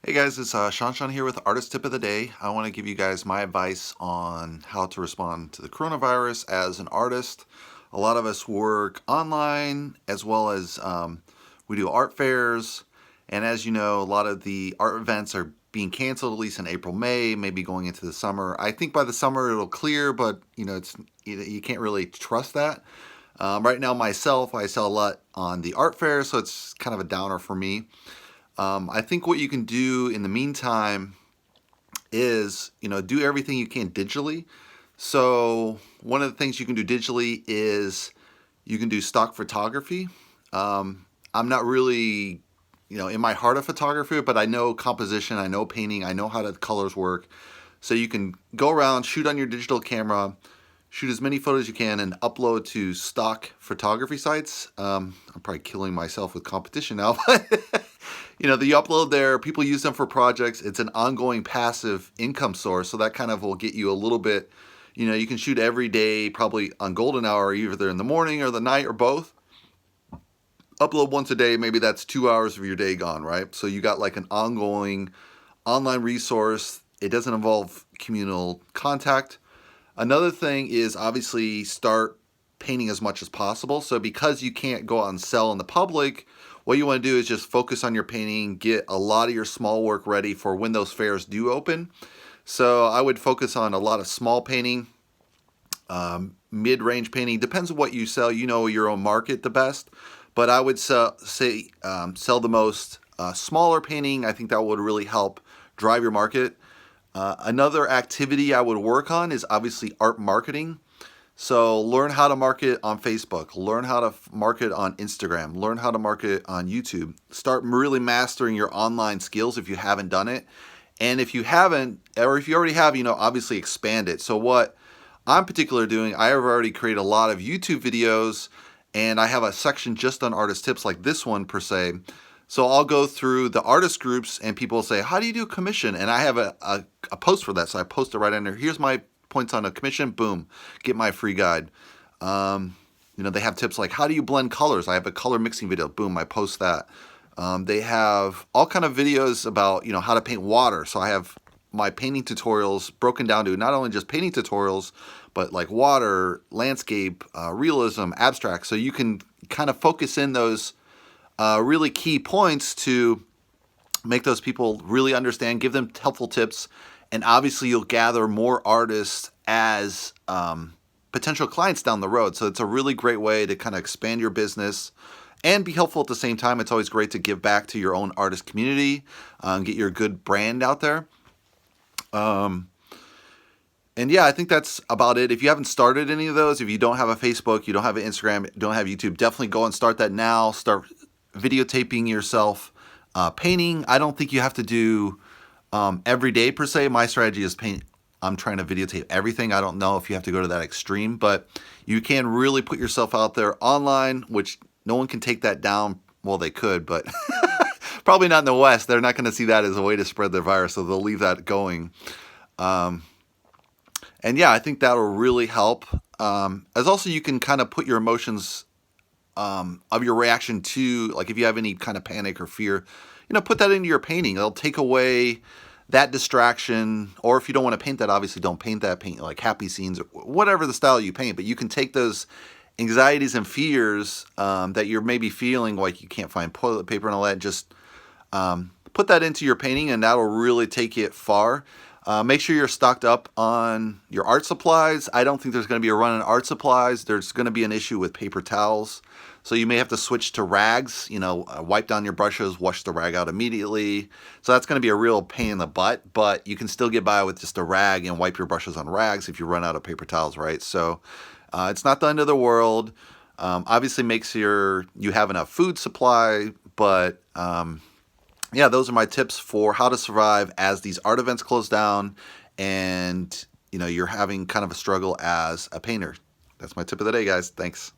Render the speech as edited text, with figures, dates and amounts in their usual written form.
Hey guys, it's shawnshawn here with Artist Tip of the Day. I want to give you guys my advice on how to respond to the coronavirus as an artist. A lot of us work online as well as we do art fairs. And as you know, a lot of the art events are being canceled, at least in April, May, maybe going into the summer. I think by the summer it'll clear, but you can't really trust that. Right now myself, I sell a lot on the art fair, so it's kind of a downer for me. I think what you can do in the meantime is, do everything you can digitally. So one of the things you can do digitally is you can do stock photography. I'm not really, in my heart a photographer, but I know composition, I know painting, I know how the colors work. So you can go around, shoot on your digital camera, shoot as many photos as you can, and upload to stock photography sites. I'm probably killing myself with competition now, but you upload there, people use them for projects. It's an ongoing passive income source, so that kind of will get you a little bit, you can shoot every day, probably on golden hour, either in the morning or the night or both. Upload once a day, maybe that's 2 hours of your day gone, right? So you got like an ongoing online resource. It doesn't involve communal contact. Another thing is obviously start painting as much as possible. So because you can't go out and sell in the public, what you want to do is just focus on your painting, get a lot of your small work ready for when those fairs do open. So I would focus on a lot of small painting, mid-range painting. Depends on what you sell. You know your own market the best. But I would sell the most smaller painting. I think that would really help drive your market. Another activity I would work on is obviously art marketing. So learn how to market on Facebook, learn how to market on Instagram, learn how to market on YouTube. Start really mastering your online skills if you haven't done it. And if you haven't, or if you already have, obviously expand it. So what I'm particularly doing, I have already created a lot of YouTube videos, and I have a section just on artist tips like this one per se. So I'll go through the artist groups and people say, how do you do commission? And I have a post for that. So I post it right under. Here's my points on a commission. Boom. Get my free guide. They have tips like, how do you blend colors? I have a color mixing video. Boom. I post that. They have all kind of videos about, how to paint water. So I have my painting tutorials broken down to not only just painting tutorials, but like water, landscape, realism, abstract. So you can kind of focus in those really key points to make those people really understand, give them helpful tips, and obviously you'll gather more artists as potential clients down the road. So it's a really great way to kind of expand your business and be helpful at the same time. It's always great to give back to your own artist community, get your good brand out there. And yeah, I think that's about it. If you haven't started any of those, if you don't have a Facebook, you don't have an Instagram, don't have YouTube, definitely go and start that now. Start videotaping yourself painting. I don't think you have to do every day per se. My strategy is paint. I'm trying to videotape everything. I don't know if you have to go to that extreme, but you can really put yourself out there online, which no one can take that down. Well, they could, but probably not in the West. They're not going to see that as a way to spread the virus, so they'll leave that going. And yeah, I think that'll really help. As also you can kind of put your emotions of your reaction to, like if you have any kind of panic or fear, put that into your painting. It'll take away that distraction. Or if you don't want to paint that, obviously don't paint that. Paint like happy scenes or whatever the style you paint. But you can take those anxieties and fears that you're maybe feeling, like you can't find toilet paper and all that, just put that into your painting, and that'll really take it far. Make sure you're stocked up on your art supplies. I don't think there's going to be a run on art supplies. There's going to be an issue with paper towels. So you may have to switch to rags, wipe down your brushes, wash the rag out immediately. So that's going to be a real pain in the butt, but you can still get by with just a rag and wipe your brushes on rags if you run out of paper towels, right? So it's not the end of the world. Obviously make sure you have enough food supply, but yeah, those are my tips for how to survive as these art events close down and you're having kind of a struggle as a painter. That's my tip of the day, guys. Thanks.